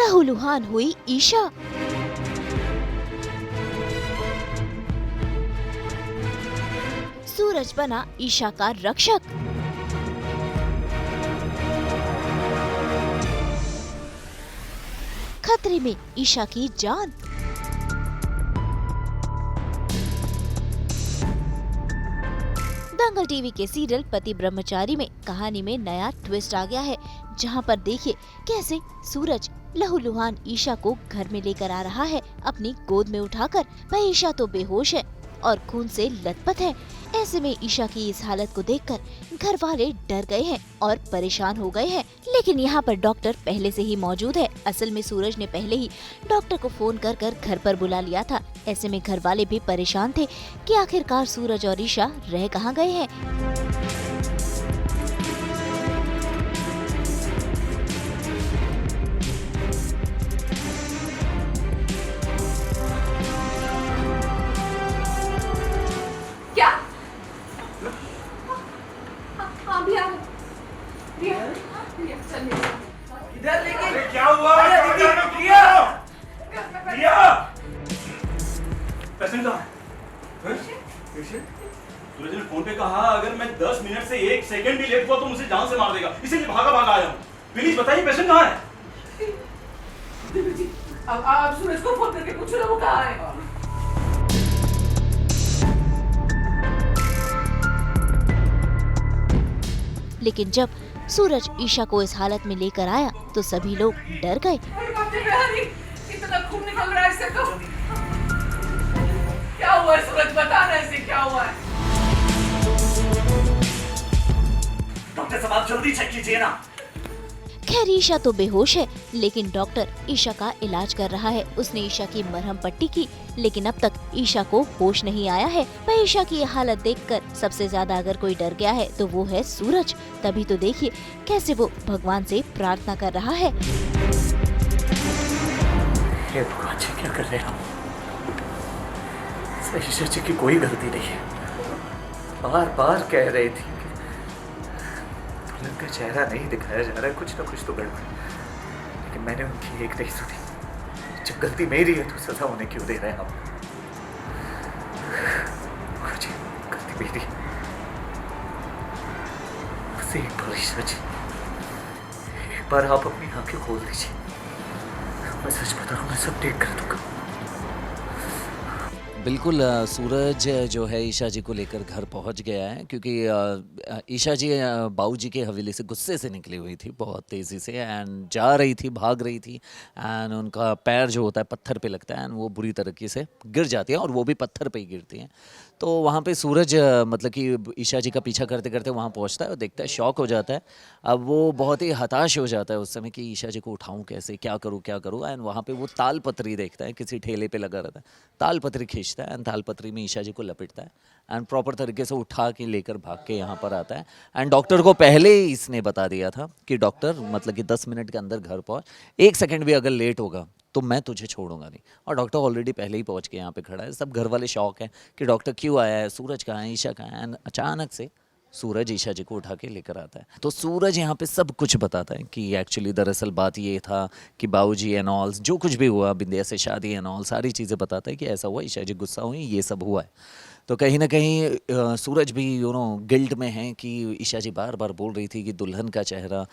लहूलुहान हुई ईशा। सूरज बना ईशा का रक्षक। खतरे में ईशा की जान। दंगल टीवी के सीरियल पति ब्रह्मचारी में कहानी में नया ट्विस्ट आ गया है, जहां पर देखिए कैसे सूरज लहूलुहान ईशा को घर में लेकर आ रहा है अपनी गोद में उठाकर। वह ईशा तो बेहोश है और खून से लथपथ है। ऐसे में ईशा की इस हालत को देखकर घर वाले डर गए हैं और परेशान हो गए हैं। लेकिन यहाँ पर डॉक्टर पहले से ही मौजूद है। असल में सूरज ने पहले ही डॉक्टर को फोन कर कर घर पर बुला लिया था। ऐसे में घर वाले भी परेशान थे कि आखिरकार सूरज और ईशा रह कहाँ गए हैं। इधर लेके अरे क्या हुआ? पेशेंट कहाँ है? सूरज ने फोन पे कहा अगर मैं 10 मिनट से 1 सेकंड भी लेट हुआ तो मुझे जान से मार देगा, इसीलिए भागा भागा आया हूँ। प्लीज बताइए पेशेंट कहाँ है? जी, अब आप सूरज को फोन करके पूछो ना वो कहाँ है। लेकिन जब सूरज ईशा को इस हालत में लेकर आया तो सभी लोग डर गए। इतना खून निकल रहा है इससे तो। क्या हुआ है सूरज, बता ना इसे क्या हुआ है। डॉक्टर साहब आप जल्दी चेक कीजिए ना। खैर ईशा तो बेहोश है, लेकिन डॉक्टर ईशा का इलाज कर रहा है। उसने ईशा की मरहम पट्टी की, लेकिन अब तक ईशा को होश नहीं आया है। वह ईशा की हालत देखकर सबसे ज्यादा अगर कोई डर गया है तो वो है सूरज। तभी तो देखिए कैसे वो भगवान से प्रार्थना कर रहा है। हे भगवान जी, क्या कर रहे हैं हम? ईशा जी की कोई गलती नहीं है। बार बार कह रही थी कि दुल्हन का चेहरा नहीं दिखाया जा रहा है, कुछ ना कुछ तो गड़बड़ है। लेकिन मैंने उनकी एक नहीं सुनी। जब गलती मेरी है तो सजा उन्हें क्यों दे रहे हैं हम? जी, गलती मेरी है। बस एक बार ईशा जी, एक बार आप अपनी आंखें खोल दीजिए। मैं सच बता रहा हूँ, मैं सब ठीक कर दूंगा। बिल्कुल सूरज जो है ईशा जी को लेकर घर पहुंच गया है, क्योंकि ईशा जी बाऊ जी के हवेली से गुस्से से निकली हुई थी बहुत तेज़ी से, एंड जा रही थी, भाग रही थी, एंड उनका पैर जो होता है पत्थर पे लगता है एंड वो बुरी तरीके से गिर जाती है और वो भी पत्थर पे ही गिरती हैं। तो वहाँ पे सूरज मतलब कि ईशा जी का पीछा करते करते वहाँ पहुँचता है और देखता है, शॉक हो जाता है। अब वो बहुत ही हताश हो जाता है उस समय कि ईशा जी को उठाऊँ कैसे, क्या करूँ क्या करूँ। एंड वहाँ पे वो ताल पत्री देखता है, किसी ठेले पे लगा रहता है, ताल पत्री खींचता है एंड ताल पत्री में ईशा जी को लपेटता है एंड प्रॉपर तरीके से उठा के लेकर भाग के यहाँ पर आता है। एंड डॉक्टर को पहले ही इसने बता दिया था कि डॉक्टर मतलब कि 10 मिनट के अंदर घर पहुँच, 1 सेकंड भी अगर लेट होगा तो मैं तुझे छोड़ूंगा नहीं। और डॉक्टर ऑलरेडी पहले ही पहुंच के यहाँ पे खड़ा है। सब घर वाले शौक हैं कि डॉक्टर क्यों आया है, सूरज कहाँ है, ईशा कहाँ है। अचानक से सूरज ईशा जी को उठा के लेकर आता है। तो सूरज यहाँ पे सब कुछ बताता है कि एक्चुअली दरअसल बात ये था कि बाबूजी एंड ऑल जो कुछ भी हुआ, बिंदिया से शादी एंड ऑल सारी चीज़ें बताता है कि ऐसा हुआ, ईशा जी गुस्सा हुई, ये सब हुआ है। तो कहीं ना कहीं सूरज भी गिल्ट में है कि ईशा जी बार बार बोल रही थी कि दुल्हन का चेहरा,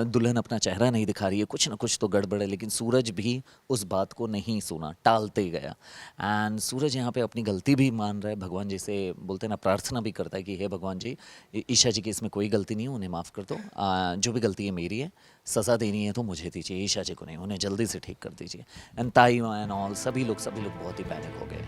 दुल्हन अपना चेहरा नहीं दिखा रही है, कुछ ना कुछ तो गड़बड़ है। लेकिन सूरज भी उस बात को नहीं सुना, टालते गया। एंड सूरज यहाँ पे अपनी गलती भी मान रहा है, भगवान जी से बोलते ना, प्रार्थना भी करता है कि हे भगवान जी, ईशा जी की इसमें कोई गलती नहीं है, उन्हें माफ़ कर दो। जो भी गलती है मेरी है, सज़ा देनी है तो मुझे दीजिए, ईशा जी को नहीं, उन्हें जल्दी से ठीक कर दीजिए। एंड ताई एंड ऑल सभी लोग बहुत ही पैनिक हो गए।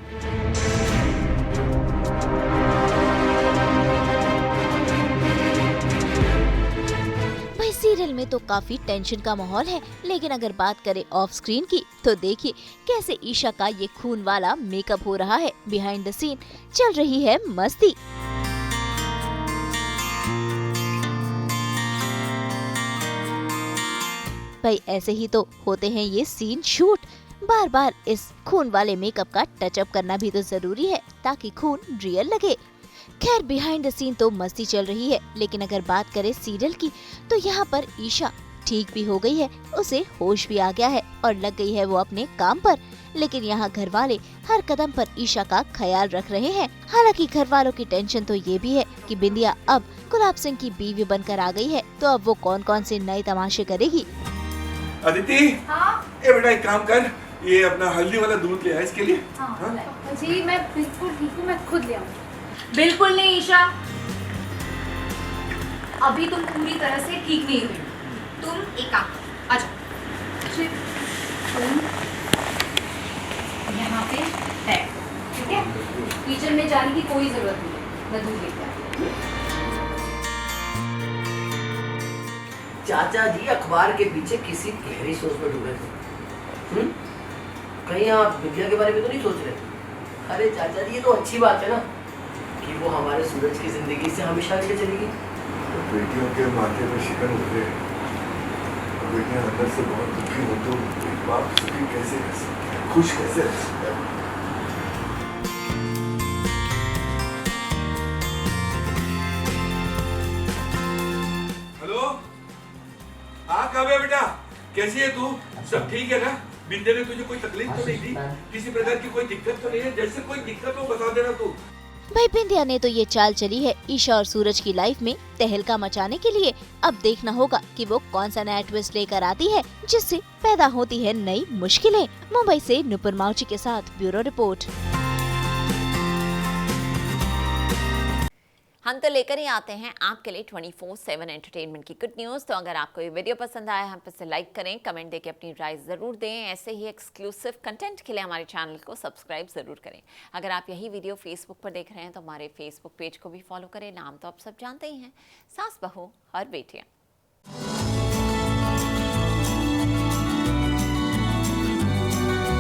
भाई सीरियल में तो काफी टेंशन का माहौल है, लेकिन अगर बात करें ऑफ स्क्रीन की तो देखिए कैसे ईशा का ये खून वाला मेकअप हो रहा है। बिहाइंड द सीन चल रही है मस्ती। भाई ऐसे ही तो होते हैं ये सीन शूट। बार बार इस खून वाले मेकअप का टचअप करना भी तो जरूरी है ताकि खून रियल लगे। खैर बिहाइंड द सीन तो मस्ती चल रही है, लेकिन अगर बात करें सीरियल की तो यहाँ पर ईशा ठीक भी हो गई है, उसे होश भी आ गया है और लग गई है वो अपने काम पर। लेकिन यहाँ घर वाले हर कदम पर ईशा का ख्याल रख रहे हैं। हालांकि घर वालों की टेंशन तो ये भी है कि बिंदिया अब गुलाब सिंह की बीवी बनकर आ गई है, तो अब वो कौन कौन से नए तमाशे करेगी। अदिति, हाँ ए बेटा एक काम कर, ये अपना हल्दी वाला दूध ले आ इसके लिए। हाँ जी, मैं बिल्कुल ठीक हूँ, मैं खुद ले आऊँ। बिल्कुल नहीं ईशा, अभी तुम पूरी तरह से ठीक नहीं हुई। तुम एक काम करो, आ जाओ। तुम यहाँ पे बैठो, ठीक है? किचन में जाने की कोई जरूरत नहीं है, मैं दूध लेकर आती हूँ। चाचा जी अखबार के पीछे किसी गहरी सोच में डूबे थे। कहीं आप बिंदिया के बारे में तो नहीं सोच रहे? अरे चाचा जी, ये तो अच्छी बात है ना कि वो हमारे सूरज की जिंदगी से हमेशा लेके चलेगी। तो बेटियों के माथे पर शिकन उतरे, तो बेटियां अंदर से बहुत दुखी हो, तो एक बाप सुखी कैसे रह सकता है, खुश कैसे रह सकता है? हेलो, हाँ काव्या बेटा, कैसी है तू? सब ठीक है ना? बिंदे ने तुझे कोई तकलीफ तो नहीं दी? किसी प्रकार की कोई दिक्कत तो नहीं है? जैसे कोई दिक्कत हो बता देना तू। भाई बिंदिया ने तो ये चाल चली है ईशा और सूरज की लाइफ में तहलका मचाने के लिए। अब देखना होगा कि वो कौन सा नया ट्विस्ट लेकर आती है, जिससे पैदा होती है नई मुश्किलें। मुंबई से नुपुर माउची के साथ ब्यूरो रिपोर्ट। हम तो लेकर ही आते हैं आपके लिए 24/7 एंटरटेनमेंट की गुड न्यूज़। तो अगर आपको ये वीडियो पसंद आया, हम पे लाइक करें, कमेंट देके अपनी राय ज़रूर दें। ऐसे ही एक्सक्लूसिव कंटेंट के लिए हमारे चैनल को सब्सक्राइब ज़रूर करें। अगर आप यही वीडियो फेसबुक पर देख रहे हैं तो हमारे फेसबुक पेज को भी फॉलो करें। नाम तो आप सब जानते ही हैं, सास बहू और बेटियाँ।